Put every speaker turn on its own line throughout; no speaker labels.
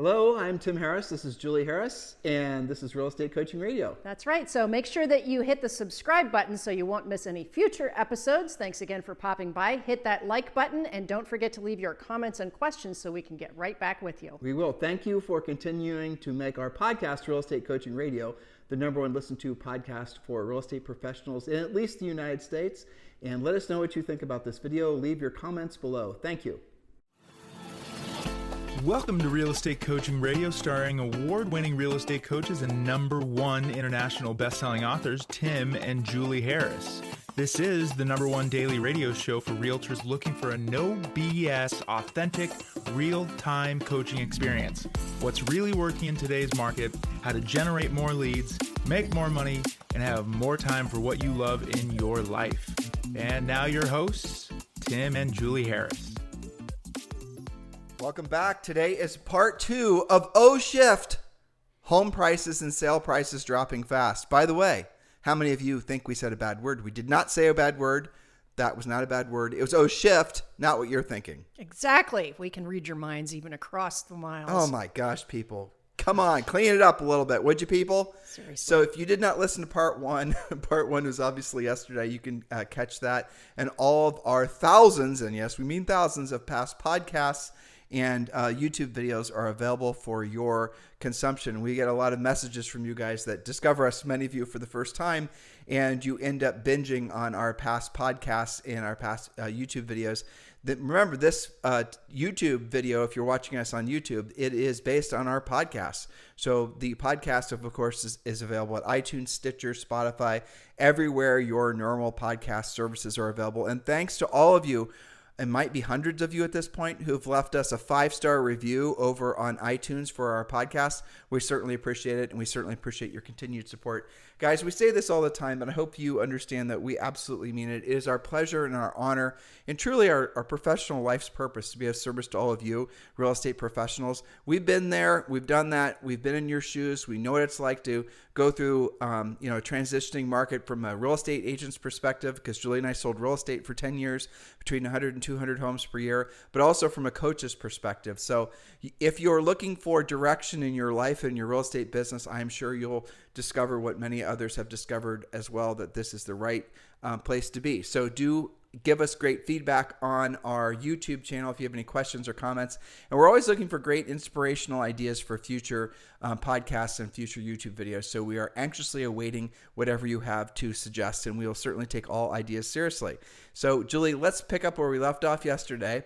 Hello, I'm Tim Harris. This is Julie Harris, and this is Real Estate Coaching Radio.
That's right. So make sure that you hit the subscribe button so you won't miss any future episodes. Thanks again for popping by. Hit that like button, and don't forget to leave your comments and questions so we can get right back with you.
We will. Thank you for continuing to make our podcast, Real Estate Coaching Radio, the #1 listened to podcast for real estate professionals in at least the United States. And let us know what you think about this video. Leave your comments below. Thank you.
Welcome to Real Estate Coaching Radio, starring award-winning real estate coaches and #1 international best-selling authors, Tim and Julie Harris. This is the #1 daily radio show for realtors looking for a no BS, authentic, real-time coaching experience. What's really working in today's market, how to generate more leads, make more money, and have more time for what you love in your life. And now your hosts, Tim and Julie Harris.
Welcome back. Today is part 2 of O Shift, home prices and sale prices dropping fast. By the way, how many of you think we said a bad word? We did not say a bad word. That was not a bad word. It was O Shift, not what you're thinking.
Exactly. We can read your minds even across the miles.
Oh my gosh, people. Come on, clean it up a little bit, would you, people?
Seriously.
So if you did not listen to part 1, part 1 was obviously yesterday. You can catch that. And all of our thousands, and yes, we mean thousands of past podcasts and YouTube videos are available for your consumption. We get a lot of messages from you guys that discover us, many of you for the first time, and you end up binging on our past podcasts and our past YouTube videos. Remember, this YouTube video, if you're watching us on YouTube, it is based on our podcast. So the podcast, of course, is available at iTunes, Stitcher, Spotify, everywhere your normal podcast services are available. And thanks to all of you, it might be hundreds of you at this point who have left us a 5-star review over on iTunes for our podcast. We certainly appreciate it, and we certainly appreciate your continued support. Guys, we say this all the time, and I hope you understand that we absolutely mean it. It is our pleasure and our honor and truly our professional life's purpose to be of service to all of you, real estate professionals. We've been there. We've done that. We've been in your shoes. We know what it's like to go through a transitioning market from a real estate agent's perspective, because Julie and I sold real estate for 10 years, between 100 and 200 homes per year, but also from a coach's perspective. So if you're looking for direction in your life and your real estate business, I'm sure you'll discover what many others have discovered as well, that this is the right place to be. So do give us great feedback on our YouTube channel if you have any questions or comments. And we're always looking for great inspirational ideas for future podcasts and future YouTube videos. So we are anxiously awaiting whatever you have to suggest, and we will certainly take all ideas seriously. So Julie, let's pick up where we left off yesterday.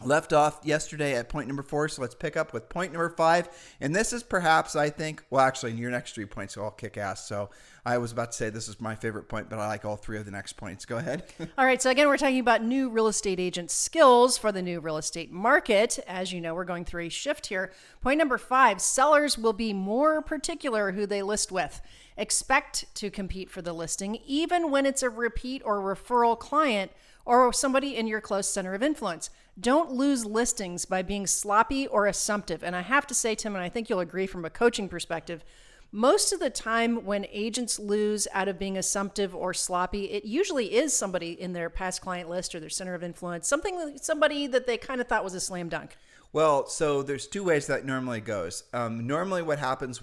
At point number 4, so let's pick up with point number 5. And this is perhaps, I think, well, actually, your next 3 points are all kick ass. So I was about to say this is my favorite point, but I like all 3 of the next points. Go ahead.
All right. So again, we're talking about new real estate agent skills for the new real estate market. As you know, we're going through a shift here. Point number 5, sellers will be more particular who they list with. Expect to compete for the listing, even when it's a repeat or referral client or somebody in your close center of influence. Don't lose listings by being sloppy or assumptive. And I have to say, Tim, and I think you'll agree from a coaching perspective, most of the time when agents lose out of being assumptive or sloppy, it usually is somebody in their past client list or their center of influence, somebody that they kind of thought was a slam dunk.
Well, so there's 2 ways that normally goes. Normally what happens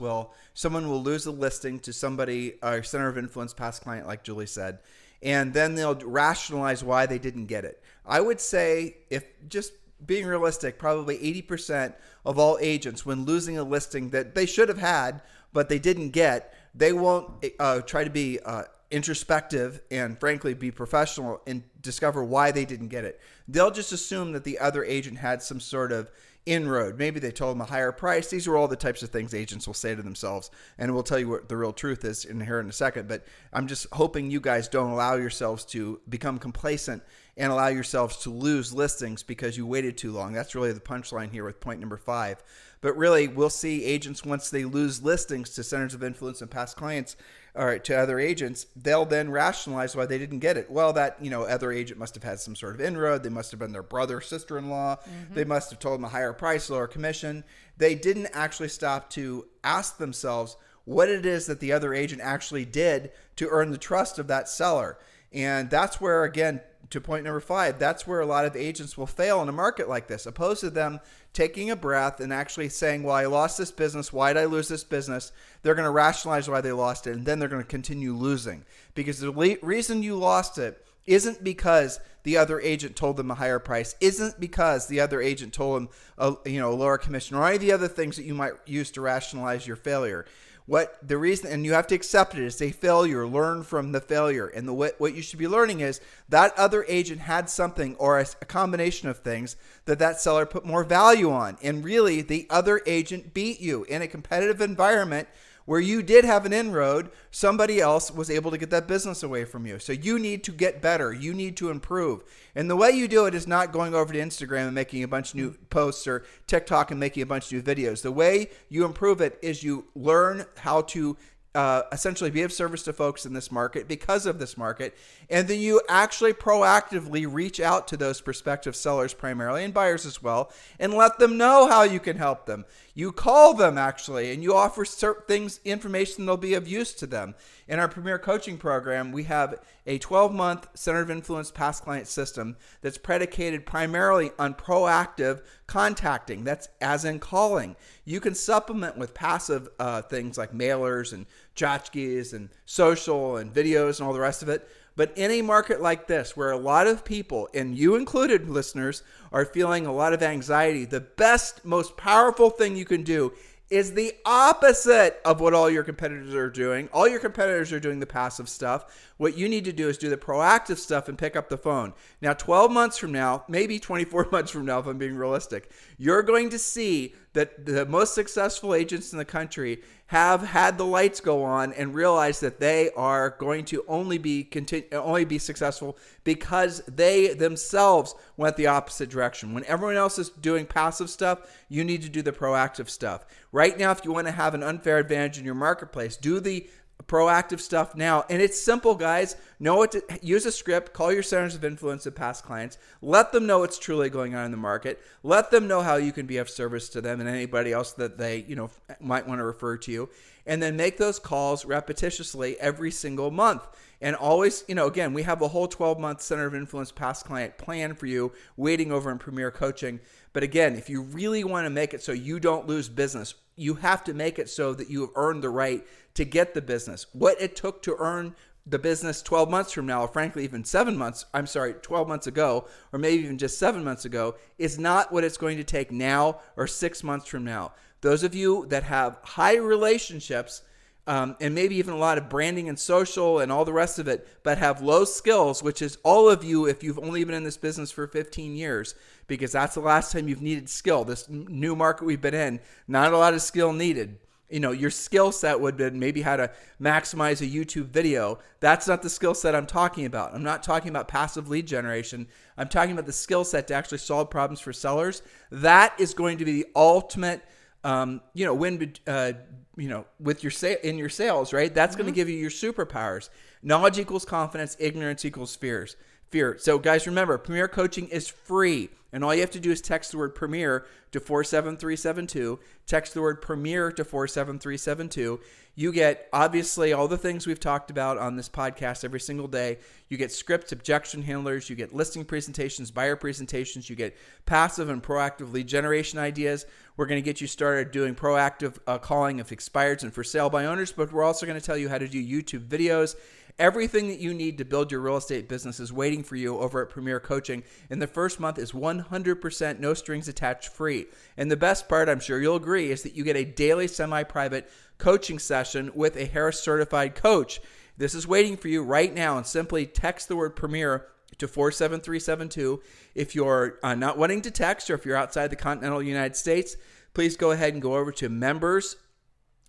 someone will lose a listing to somebody, or center of influence past client, like Julie said, and then they'll rationalize why they didn't get it. I would say, if just being realistic, probably 80% of all agents, when losing a listing that they should have had, but they didn't get, they won't try to be introspective and frankly be professional and discover why they didn't get it. They'll just assume that the other agent had some sort of inroad. Maybe they told them a higher price. These are all the types of things agents will say to themselves, and we'll tell you what the real truth is in here in a second. But I'm just hoping you guys don't allow yourselves to become complacent and allow yourselves to lose listings because you waited too long. That's really the punchline here with point number 5. But really, we'll see agents, once they lose listings to centers of influence and past clients or to other agents, they'll then rationalize why they didn't get it. Well, that other agent must have had some sort of inroad. They must have been their brother or sister-in-law. Mm-hmm. They must have told them a higher price, lower commission. They didn't actually stop to ask themselves what it is that the other agent actually did to earn the trust of that seller. And that's where, again, to point number 5, that's where a lot of agents will fail in a market like this. Opposed to them taking a breath and actually saying, well, I lost this business. Why did I lose this business? They're going to rationalize why they lost it, and then they're going to continue losing. Because the reason you lost it isn't because the other agent told them a higher price, isn't because the other agent told them a lower commission, or any of the other things that you might use to rationalize your failure. What the reason, and you have to accept it, is a failure. Learn from the failure. And what you should be learning is that other agent had something, or a combination of things, that seller put more value on. And really, the other agent beat you in a competitive environment where you did have an inroad. Somebody else was able to get that business away from you. So you need to get better. You need to improve. And the way you do it is not going over to Instagram and making a bunch of new posts, or TikTok and making a bunch of new videos. The way you improve it is you learn how to essentially be of service to folks in this market because of this market. And then you actually proactively reach out to those prospective sellers primarily, and buyers as well, and let them know how you can help them. You call them actually, and you offer certain things, information that'll be of use to them. In our Premier Coaching Program, we have a 12-month Center of Influence past client system that's predicated primarily on proactive contacting. That's as in calling. You can supplement with passive things like mailers and tchotchkes and social and videos and all the rest of it. But in a market like this, where a lot of people, and you included, listeners, are feeling a lot of anxiety, the best, most powerful thing you can do is the opposite of what all your competitors are doing. All your competitors are doing the passive stuff. What you need to do is do the proactive stuff and pick up the phone. Now, 12 months from now, maybe 24 months from now, if I'm being realistic, you're going to see that the most successful agents in the country have had the lights go on and realize that they are going to only be successful because they themselves went the opposite direction. When everyone else is doing passive stuff, you need to do the proactive stuff. Right now, if you want to have an unfair advantage in your marketplace, do the proactive stuff now. And it's simple, guys. Know what to use a script, call your centers of influence and past clients, let them know what's truly going on in the market, let them know how you can be of service to them and anybody else that they, might want to refer to you, and then make those calls repetitiously every single month. And always, again, we have a whole 12-month Center of Influence past client plan for you waiting over in Premier Coaching. But again, if you really want to make it so you don't lose business, you have to make it so that you have earned the right to get the business. What it took to earn the business 12 months from now, or frankly, even 12 months ago, or maybe even just 7 months ago, is not what it's going to take now or 6 months from now. Those of you that have high relationships, and maybe even a lot of branding and social and all the rest of it, but have low skills, which is all of you if you've only been in this business for 15 years, because that's the last time you've needed skill. This new market we've been in, not a lot of skill needed. Your skill set would have been maybe how to maximize a YouTube video. That's not the skill set I'm talking about. I'm not talking about passive lead generation. I'm talking about the skill set to actually solve problems for sellers. That is going to be the ultimate, win, with in your sales, right? That's going to give you your superpowers. Knowledge equals confidence. Ignorance equals fear. So guys, remember, Premier Coaching is free. And all you have to do is text the word Premier to 47372. Text the word Premier to 47372. You get, obviously, all the things we've talked about on this podcast every single day. You get scripts, objection handlers. You get listing presentations, buyer presentations. You get passive and proactive lead generation ideas. We're going to get you started doing proactive calling of expireds and for sale by owners, but we're also going to tell you how to do YouTube videos. Everything that you need to build your real estate business is waiting for you over at Premier Coaching. And the first month is 100% no strings attached free. And the best part, I'm sure you'll agree, is that you get a daily semi-private coaching session with a Harris certified coach. This is waiting for you right now, and simply text the word Premier to 47372. If you're not wanting to text, or if you're outside the continental United States, please go ahead and go over to members.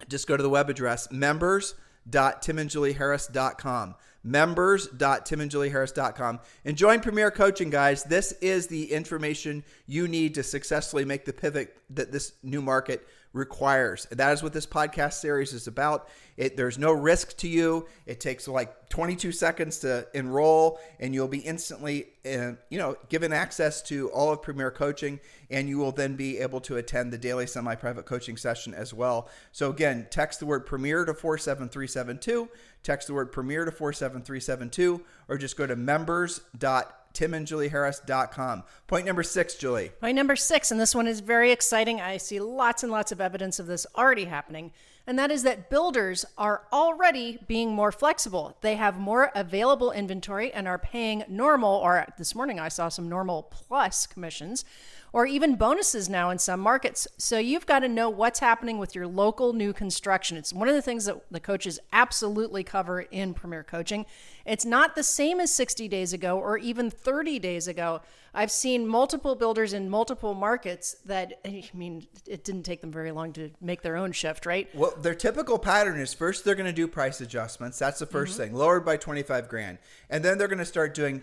Just go to the web address, members.timandjulieharris.com. members.timandjulieharris.com. And join Premier Coaching, guys. This is the information you need to successfully make the pivot that this new market requires. That is what this podcast series is about. There's no risk to you. It takes like 22 seconds to enroll, and you'll be instantly given access to all of Premier Coaching, and you will then be able to attend the daily semi-private coaching session as well. So again, text the word Premier to 47372. Text the word Premier to 47372, or just go to members.timandjulieharris.com. timandjulieharris.com. Point number 6, Julie.
Point number 6, and this one is very exciting. I see lots and lots of evidence of this already happening. And that is that builders are already being more flexible. They have more available inventory and are paying normal, or this morning I saw some normal plus commissions, or even bonuses now in some markets. So you've got to know what's happening with your local new construction. It's one of the things that the coaches absolutely cover in Premier Coaching. It's not the same as 60 days ago or even 30 days ago. I've seen multiple builders in multiple markets that, I mean, it didn't take them very long to make their own shift, right?
Well, their typical pattern is first they're going to do price adjustments. That's the first thing, lowered by 25 grand. And then they're going to start doing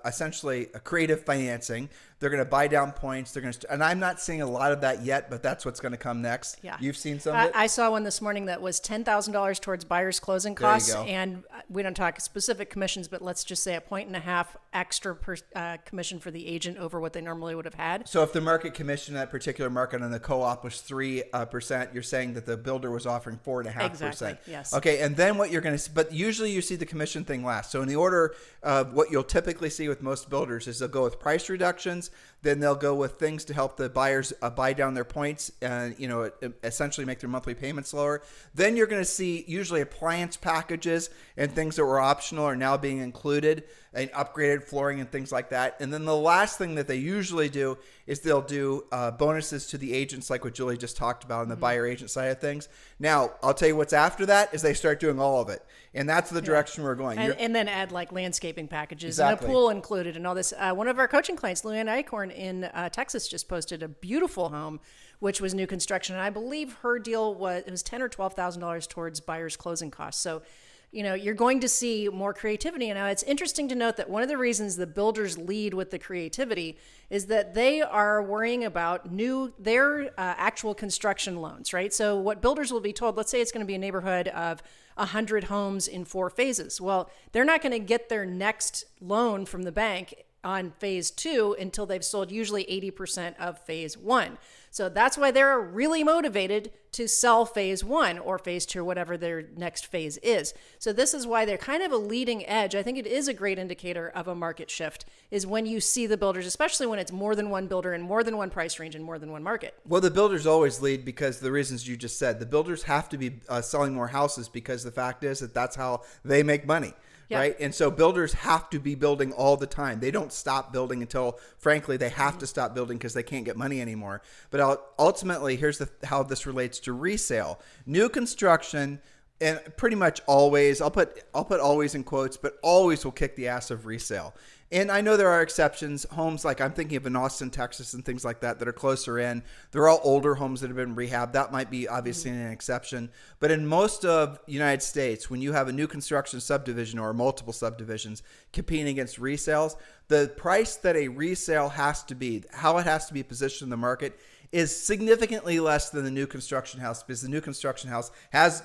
essentially a creative financing. They're going to buy down points. They're going to, and I'm not seeing a lot of that yet, but that's what's going to come next.
Yeah.
You've seen some of it?
I saw one this morning that was $10,000 towards buyer's closing
There you
costs.
go.
And we don't talk specific commissions, but let's just say 1.5 extra per commission for the agent over what they normally would have had.
So if the market commission in that particular market on the co-op was 3%, you're saying that the builder was offering 4.5%.
Exactly, yes.
Okay, and then what you're going to, but usually you see the commission thing last. So in the order of what you'll typically see with most builders is they'll go with price reductions, then they'll go with things to help the buyers buy down their points and, essentially make their monthly payments lower. Then you're going to see usually appliance packages and things that were optional are now being included, and upgraded flooring and things like that. And then the last thing that they usually do is they'll do bonuses to the agents, like what Julie just talked about on the buyer agent side of things. Now, I'll tell you what's after that is they start doing all of it. And that's the direction we're going.
And then add like landscaping packages
Exactly.
and a pool included and all this. One of our coaching clients, Luann Eichhorn in Texas, just posted a beautiful home, which was new construction. And I believe her deal was $10,000 or $12,000 towards buyer's closing costs. So, you're going to see more creativity. And now it's interesting to note that one of the reasons the builders lead with the creativity is that they are worrying about their actual construction loans, right? So what builders will be told, let's say it's going to be a neighborhood of 100 homes in 4 phases. Well, they're not going to get their next loan from the bank on phase 2 until they've sold usually 80% of phase 1. So that's why they're really motivated to sell phase 1 or phase 2 or whatever their next phase is. So this is why they're kind of a leading edge. I think it is a great indicator of a market shift is when you see the builders, especially when it's more than one builder and more than one price range and more than one market.
Well, the builders always lead because the reasons you just said. The builders have to be selling more houses because the fact is that that's how they make money. Yeah. Right. And so builders have to be building all the time. They don't stop building until, frankly, they have to stop building because they can't get money anymore. But ultimately, here's how this relates to resale. New construction, and pretty much always, I'll put always in quotes, but always will kick the ass of resale. And I know there are exceptions. Homes like I'm thinking of in Austin, Texas and things like that are closer in. They're all older homes that have been rehabbed. That might be obviously an exception. But in most of the United States, when you have a new construction subdivision or multiple subdivisions competing against resales, the price that a resale has to be, how it has to be positioned in the market is significantly less than the new construction house because the new construction house has,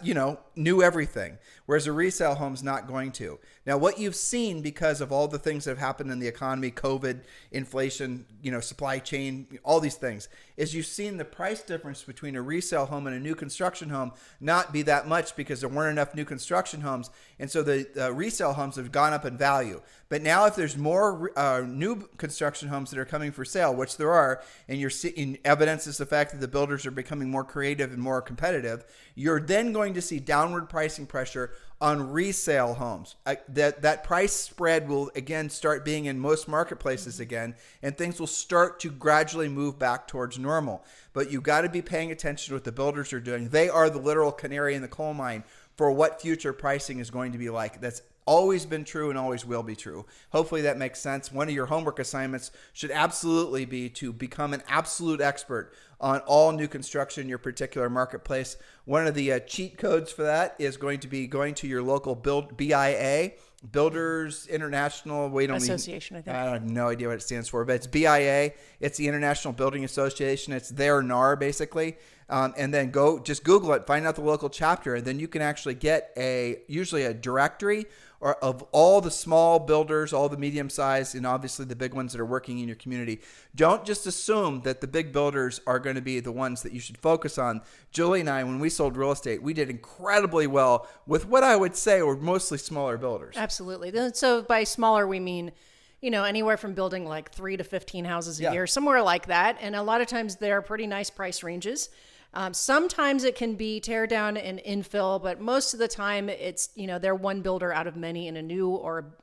new everything, whereas a resale home's not going to. Now, what you've seen because of all the things that have happened in the economy, COVID, inflation, supply chain, all these things, is you've seen the price difference between a resale home and a new construction home not be that much because there weren't enough new construction homes. And so the resale homes have gone up in value. But now if there's more new construction homes that are coming for sale, which there are, and you're seeing evidence is the fact that the builders are becoming more creative and more competitive, you're then going to see downward pricing pressure on resale homes. That price spread will again start being in most marketplaces again, and things will start to gradually move back towards normal. But you got to be paying attention to what the builders are doing. They are the literal canary in the coal mine for what future pricing is going to be like. That's always been true and always will be true. Hopefully that makes sense. One of your homework assignments should absolutely be to become an absolute expert on all new construction in your particular marketplace. One of the cheat codes for that is going to be going to your local BIA, Builders International
Association, I think.
I have no idea what it stands for, but it's BIA. It's the International Building Association. It's their NAR, basically. And then just Google it, find out the local chapter, and then you can actually get usually a directory of all the small builders, all the medium sized, and obviously the big ones that are working in your community. Don't just assume that the big builders are going to be the ones that you should focus on. Julie and I, when we sold real estate, we did incredibly well with what I would say were mostly smaller builders.
Absolutely. So by smaller, we mean anywhere from building like 3 to 15 houses a year, somewhere like that. And a lot of times they're pretty nice price ranges. Sometimes it can be tear down and infill, but most of the time it's, they're one builder out of many in a new or,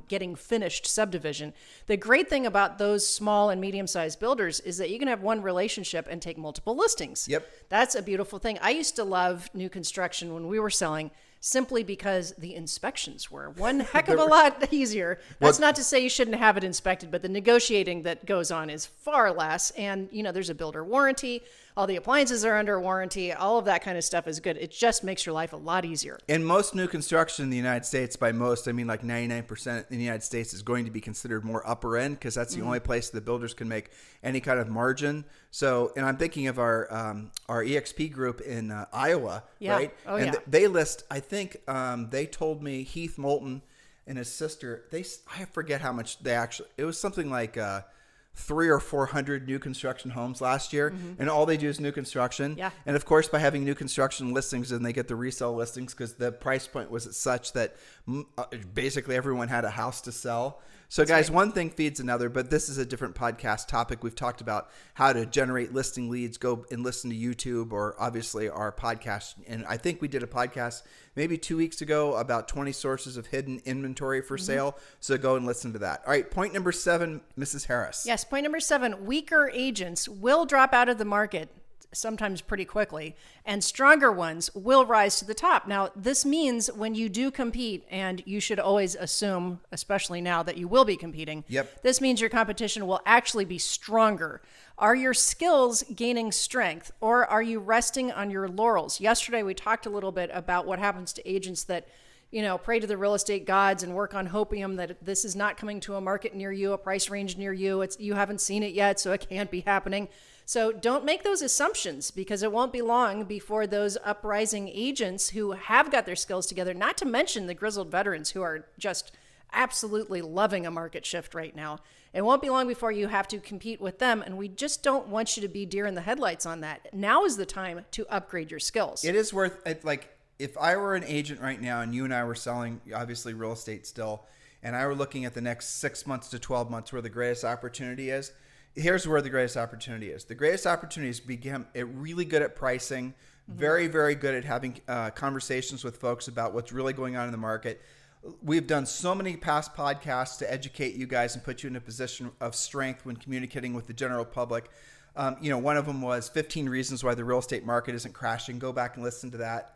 getting finished subdivision. The great thing about those small and medium-sized builders is that you can have one relationship and take multiple listings.
Yep.
That's a beautiful thing. I used to love new construction when we were selling, simply because the inspections were one heck of a lot easier. That's not to say you shouldn't have it inspected, but the negotiating that goes on is far less. And, there's a builder warranty. All the appliances are under warranty. All of that kind of stuff is good. It just makes your life a lot easier.
And most new construction in the United States, by most, I mean like 99% in the United States, is going to be considered more upper end because that's the only place the builders can make any kind of margin. So, and I'm thinking of our EXP group in Iowa, right?
Oh,
and
yeah.
They list, I think they told me Heath Moulton and his sister, I forget how much they actually, it was something like 300 or 400 new construction homes last year, and all they do is new construction.
Yeah.
And of course, by having new construction listings, and they get the resale listings because the price point was such that basically everyone had a house to sell. So guys, one thing feeds another, but this is a different podcast topic. We've talked about how to generate listing leads, go and listen to YouTube or obviously our podcast. And I think we did a podcast maybe 2 weeks ago about 20 sources of hidden inventory for sale. So go and listen to that. All right. Point number 7, Mrs. Harris.
Yes. Point number 7, weaker agents will drop out of the market sometimes pretty quickly, and stronger ones will rise to the top. Now, this means when you do compete, and you should always assume, especially now, that you will be competing.
Yep.
This means your competition will actually be stronger. Are your skills gaining strength, or are you resting on your laurels? Yesterday, we talked a little bit about what happens to agents that pray to the real estate gods and work on hopium that this is not coming to a market near you, a price range near you. You haven't seen it yet, so it can't be happening. So don't make those assumptions, because it won't be long before those uprising agents who have got their skills together, not to mention the grizzled veterans who are just absolutely loving a market shift right now. It won't be long before you have to compete with them, and we just don't want you to be deer in the headlights on that. Now is the time to upgrade your skills.
It is worth it. Like, if I were an agent right now and you and I were selling, obviously, real estate still, and I were looking at the next 6 months to 12 months where the greatest opportunity is, here's where the greatest opportunity is. The greatest opportunity is become really good at pricing, very, very good at having conversations with folks about what's really going on in the market. We've done so many past podcasts to educate you guys and put you in a position of strength when communicating with the general public. One of them was 15 reasons why the real estate market isn't crashing. Go back and listen to that.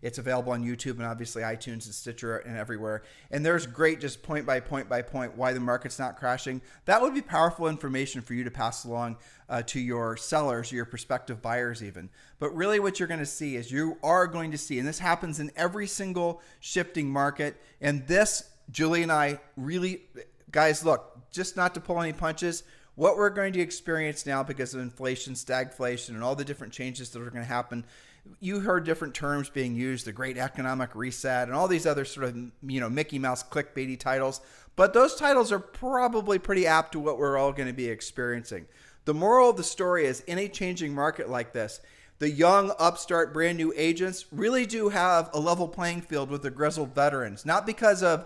It's available on YouTube and obviously iTunes and Stitcher and everywhere. And there's great, just point by point why the market's not crashing. That would be powerful information for you to pass along to your sellers, your prospective buyers even. But really what you're going to see is you are going to see, and this happens in every single shifting market. And this, Julie and I really, guys, look, just not to pull any punches, what we're going to experience now because of inflation, stagflation, and all the different changes that are going to happen. You heard different terms being used, the Great Economic Reset, and all these other sort of, Mickey Mouse clickbaity titles. But those titles are probably pretty apt to what we're all going to be experiencing. The moral of the story is, in a changing market like this, the young, upstart, brand new agents really do have a level playing field with the grizzled veterans. Not because of,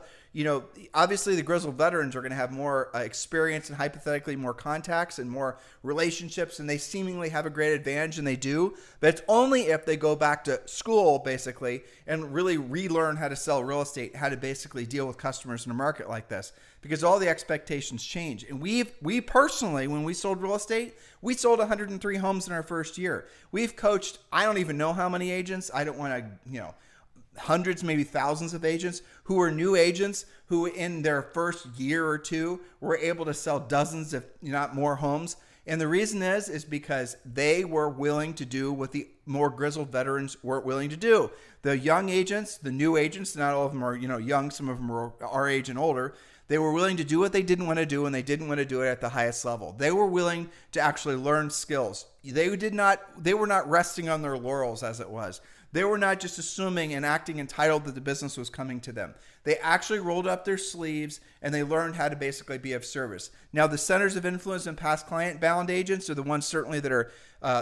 obviously the grizzled veterans are going to have more experience and hypothetically more contacts and more relationships, and they seemingly have a great advantage, and they do. But it's only if they go back to school, basically, and really relearn how to sell real estate, how to basically deal with customers in a market like this, because all the expectations change. And we personally, when we sold real estate, we sold 103 homes in our first year. We've coached, I don't even know how many agents. I don't want to, hundreds, maybe thousands of agents who are new agents who in their first year or two were able to sell dozens, if not more, homes. And the reason is because they were willing to do what the more grizzled veterans weren't willing to do. The young agents, the new agents, not all of them are, young, some of them are our age and older. They were willing to do what they didn't want to do, and they didn't want to do it at the highest level. They were willing to actually learn skills. They were not resting on their laurels, as it was. They were not just assuming and acting entitled that the business was coming to them. They actually rolled up their sleeves and they learned how to basically be of service. Now, the centers of influence and past client-bound agents are the ones certainly that are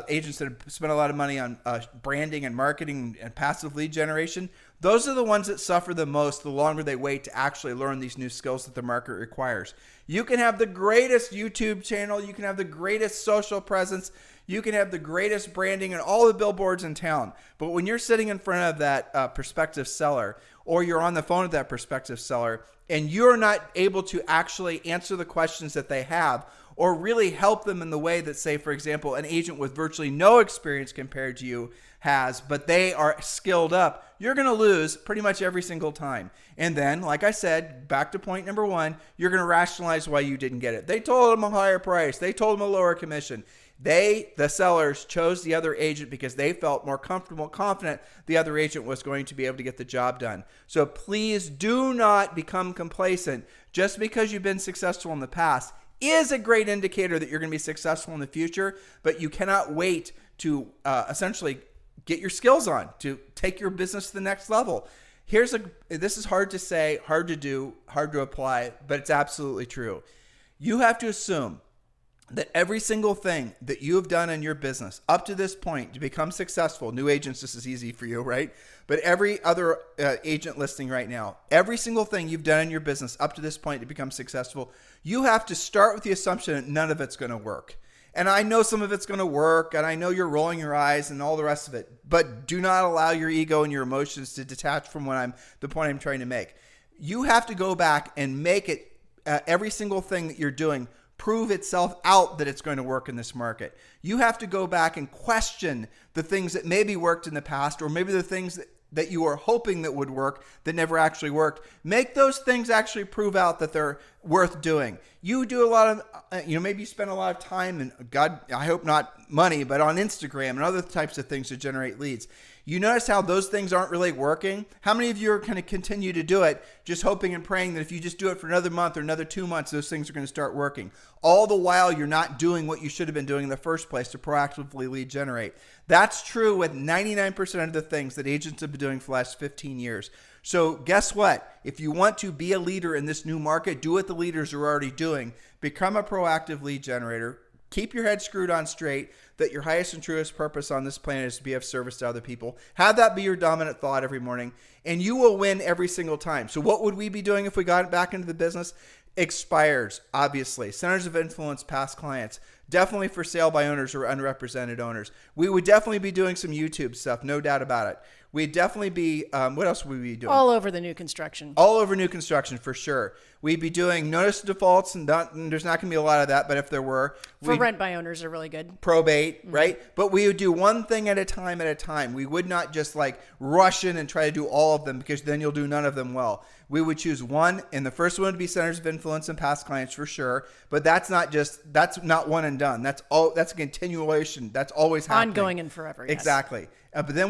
agents that have spent a lot of money on branding and marketing and passive lead generation. those are the ones that suffer the most the longer they wait to actually learn these new skills that the market requires. You can have the greatest YouTube channel, you can have the greatest social presence, you can have the greatest branding and all the billboards in town. But when you're sitting in front of that prospective seller, or you're on the phone with that prospective seller, and you're not able to actually answer the questions that they have, or really help them in the way that, say, for example, an agent with virtually no experience compared to you has, but they are skilled up, you're going to lose pretty much every single time. And then, like I said, back to point number 1, you're going to rationalize why you didn't get it. They told them a higher price. They told them a lower commission. The sellers, chose the other agent because they felt more comfortable, confident the other agent was going to be able to get the job done. So please do not become complacent. Just because you've been successful in the past is a great indicator that you're going to be successful in the future, but you cannot wait to essentially get your skills on, to take your business to the next level. This is hard to say, hard to do, hard to apply, but it's absolutely true. You have to assume that every single thing that you have done in your business up to this point to become successful, new agents, this is easy for you, right? But every other agent listing right now, every single thing you've done in your business up to this point to become successful, you have to start with the assumption that none of it's going to work. And I know some of it's going to work, and I know you're rolling your eyes and all the rest of it, but do not allow your ego and your emotions to detach from the point I'm trying to make. You have to go back and make it, every single thing that you're doing, prove itself out that it's going to work in this market. You have to go back and question the things that maybe worked in the past, or maybe the things that you are hoping that would work that never actually worked. Make those things actually prove out that they're worth doing. You do a lot of, maybe you spend a lot of time, and God, I hope not money, but on Instagram and other types of things to generate leads. You notice how those things aren't really working? How many of you are going to continue to do it, just hoping and praying that if you just do it for another month or another 2 months, those things are going to start working? All the while, you're not doing what you should have been doing in the first place to proactively lead generate. That's true with 99% of the things that agents have been doing for the last 15 years. So guess what? If you want to be a leader in this new market, do what the leaders are already doing. Become a proactive lead generator. Keep your head screwed on straight that your highest and truest purpose on this planet is to be of service to other people. Have that be your dominant thought every morning, and you will win every single time. So what would we be doing if we got back into the business? Expires, obviously. Centers of influence, past clients. Definitely for sale by owners or unrepresented owners. We would definitely be doing some YouTube stuff, no doubt about it. We'd definitely be, what else would we be doing?
All over the new construction.
All over new construction, for sure. We'd be doing notice defaults, and there's not going to be a lot of that, but if there were.
For rent by owners are really good.
Probate, right? But we would do one thing at a time. We would not just like rush in and try to do all of them, because then you'll do none of them well. We would choose one, and the first one would be centers of influence and past clients for sure. But that's not one and done. That's a continuation. That's always happening.
Ongoing and forever. Yes.
Exactly. But then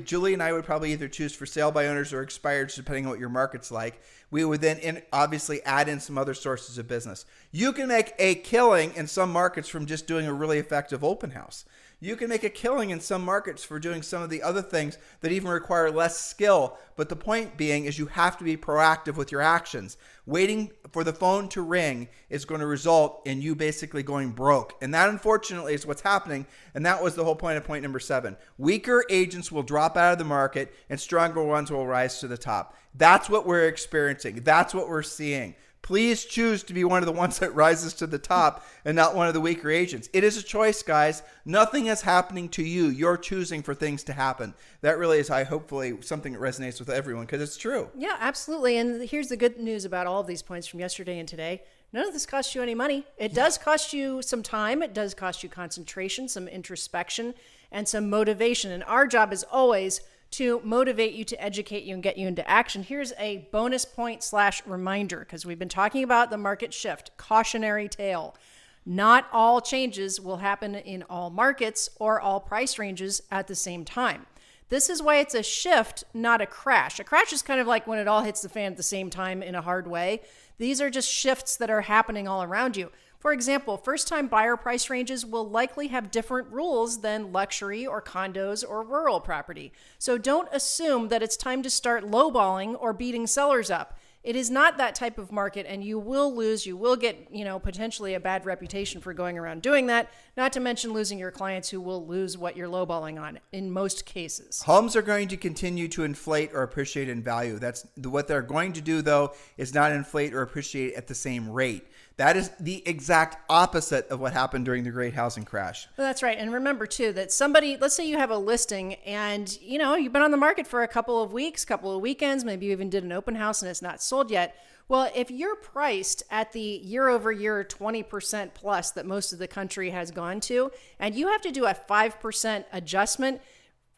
Julie and I would probably either choose for sale by owners or expireds, depending on what your market's like. We would then obviously add in some other sources of business. You can make a killing in some markets from just doing a really effective open house. You can make a killing in some markets for doing some of the other things that even require less skill. But the point being is you have to be proactive with your actions. Waiting for the phone to ring is going to result in you basically going broke. And that, unfortunately, is what's happening. And that was the whole point of point number 7. Weaker agents will drop out of the market and stronger ones will rise to the top. That's what we're experiencing. That's what we're seeing. Please choose to be one of the ones that rises to the top and not one of the weaker agents. It is a choice, guys. Nothing is happening to you. You're choosing for things to happen. That really is, hopefully, something that resonates with everyone, because it's true.
Yeah, absolutely. And here's the good news about all of these points from yesterday and today. None of this costs you any money. It does cost you some time. It does cost you concentration, some introspection, and some motivation. And our job is always to motivate you, to educate you, and get you into action. Here's a bonus point / reminder, because we've been talking about the market shift, cautionary tale. Not all changes will happen in all markets or all price ranges at the same time. This is why it's a shift, not a crash. A crash is kind of like when it all hits the fan at the same time in a hard way. These are just shifts that are happening all around you. For example, first-time buyer price ranges will likely have different rules than luxury or condos or rural property. So don't assume that it's time to start lowballing or beating sellers up. It is not that type of market, and you will lose. You will get, potentially a bad reputation for going around doing that, not to mention losing your clients who will lose what you're lowballing on in most cases.
Homes are going to continue to inflate or appreciate in value. That's what they're going to do, though, is not inflate or appreciate at the same rate. That is the exact opposite of what happened during the Great Housing Crash.
Well, that's right. And remember, too, that somebody, let's say you have a listing and, you've been on the market for a couple of weeks, couple of weekends, maybe you even did an open house and it's not sold yet. Well, if you're priced at the year over year 20% plus that most of the country has gone to, and you have to do a 5% adjustment,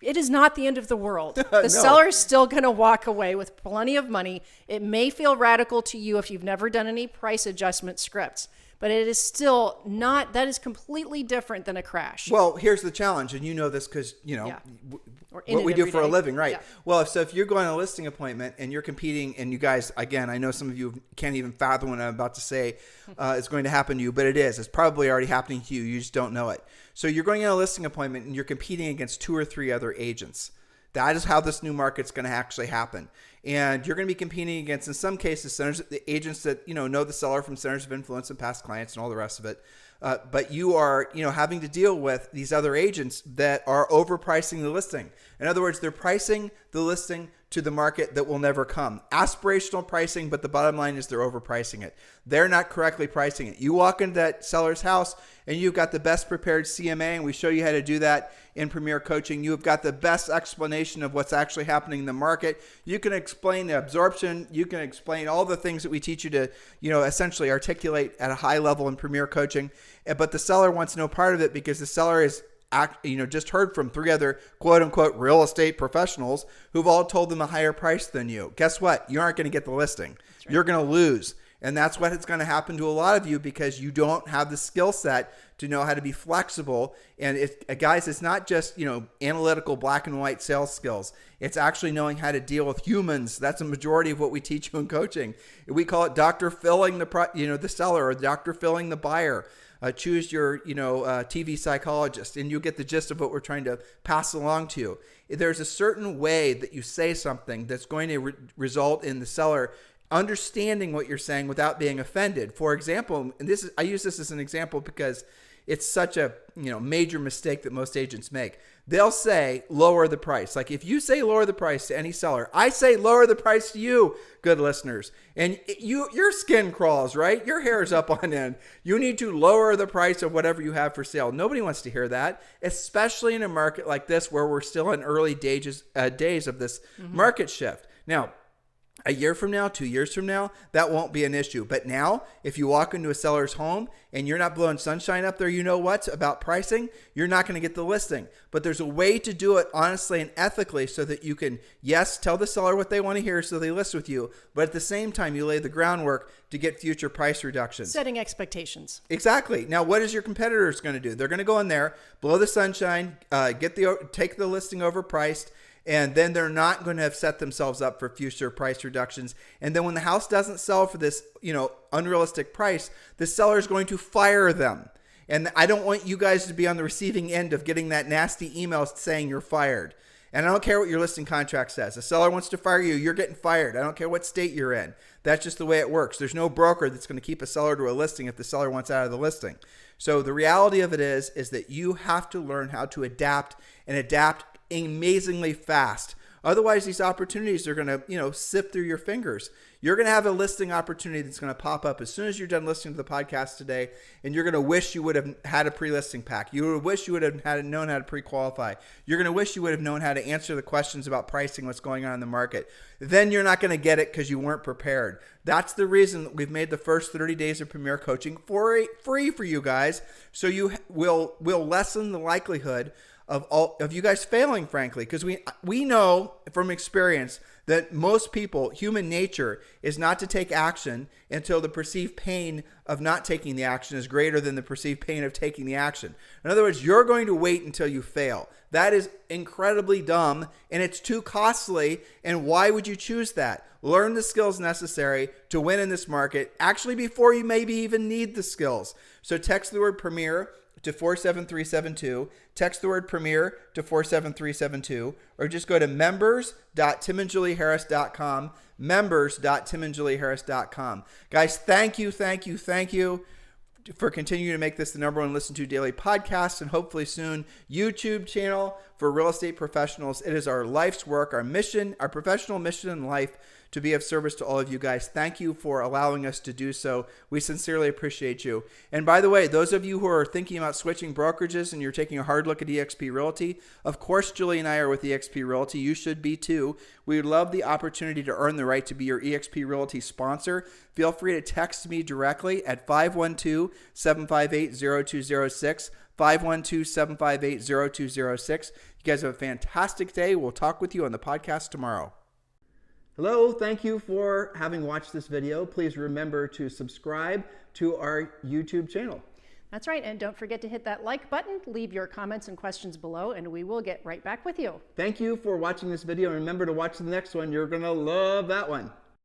it is not the end of the world. The seller is still going to walk away with plenty of money. It may feel radical to you if you've never done any price adjustment scripts, but it is still not, that is completely different than a crash.
Well, here's the challenge, and you know this because, what we do for a living, right?
Yeah.
Well, if you're going on a listing appointment and you're competing, and you guys, again, I know some of you can't even fathom what I'm about to say is going to happen to you, but it is. It's probably already happening to you. You just don't know it. So you're going on a listing appointment and you're competing against 2 or 3 other agents. That is how this new market's going to actually happen. And you're going to be competing against, in some cases, agents that know the seller from centers of influence and past clients and all the rest of it. But you are, having to deal with these other agents that are overpricing the listing. In other words, they're pricing the listing to the market that will never come. Aspirational pricing, but the bottom line is they're overpricing it. They're not correctly pricing it. You walk into that seller's house and you've got the best prepared CMA, and we show you how to do that in Premier Coaching. You've got the best explanation of what's actually happening in the market. You can explain the absorption. You can explain all the things that we teach you to, essentially articulate at a high level in Premier Coaching. But the seller wants no part of it because the seller is just heard from 3 other quote unquote real estate professionals who've all told them a higher price than you. Guess what? You aren't going to get the listing. Right. You're going to lose. And that's what is going to happen to a lot of you because you don't have the skill set to know how to be flexible. And guys, it's not just, analytical black and white sales skills. It's actually knowing how to deal with humans. That's a majority of what we teach you in coaching. We call it Dr. Filling the seller, or Dr. Filling the buyer. Choose your, TV psychologist, and you'll get the gist of what we're trying to pass along to you. There's a certain way that you say something that's going to result in the seller understanding what you're saying without being offended. For example, and I use this as an example because it's such a major mistake that most agents make. They'll say lower the price. Like if you say lower the price to any seller, I say lower the price to you, good listeners. And your skin crawls, right? Your hair is up on end. You need to lower the price of whatever you have for sale. Nobody wants to hear that, especially in a market like this where we're still in early days of this market shift. Now, a year from now, 2 years from now, that won't be an issue. But now, if you walk into a seller's home and you're not blowing sunshine up there, about pricing, you're not going to get the listing. But there's a way to do it honestly and ethically so that you can, yes, tell the seller what they want to hear so they list with you, but at the same time, you lay the groundwork to get future price reductions.
Setting expectations. Exactly.
Now, what is your competitors going to do? They're going to go in there, blow the sunshine, take the listing overpriced, and then they're not going to have set themselves up for future price reductions. And then when the house doesn't sell for this, unrealistic price, the seller is going to fire them. And I don't want you guys to be on the receiving end of getting that nasty email saying you're fired. And I don't care what your listing contract says. A seller wants to fire you, you're getting fired. I don't care what state you're in. That's just the way it works. There's no broker that's going to keep a seller to a listing if the seller wants out of the listing. So the reality of it is that you have to learn how to adapt amazingly fast. Otherwise, these opportunities are going to, sift through your fingers. You're going to have a listing opportunity that's going to pop up as soon as you're done listening to the podcast today, and you're going to wish you would have had a pre-listing pack. You would wish you would have known how to pre-qualify. You're going to wish you would have known how to answer the questions about pricing, what's going on in the market. Then you're not going to get it because you weren't prepared. That's the reason that we've made the first 30 days of Premier Coaching free for you guys, so you will lessen the likelihood of you guys failing, frankly, because we know from experience that most people, human nature is not to take action until the perceived pain of not taking the action is greater than the perceived pain of taking the action. In other words, you're going to wait until you fail. That is incredibly dumb, and it's too costly. And why would you choose that? Learn the skills necessary to win in this market, actually before you maybe even need the skills. So text the word Premier to 47372. Text the word Premier to 47372, or just go to members.timandjulieharris.com. Members.timandjulieharris.com. Guys, thank you for continuing to make this the number one listened to daily podcast, and hopefully soon YouTube channel for real estate professionals. It is our life's work, our mission, our professional mission in life, to be of service to all of you guys. Thank you for allowing us to do so. We sincerely appreciate you. And by the way, those of you who are thinking about switching brokerages and you're taking a hard look at eXp Realty, of course, Julie and I are with eXp Realty. You should be too. We would love the opportunity to earn the right to be your eXp Realty sponsor. Feel free to text me directly at 512-758-0206. 512-758-0206. You guys have a fantastic day. We'll talk with you on the podcast tomorrow.
Hello, thank you for having watched this video. Please remember to subscribe to our YouTube channel.
That's right, and don't forget to hit that like button, leave your comments and questions below, and we will get right back with you.
Thank you for watching this video, and remember to watch the next one. You're going to love that one.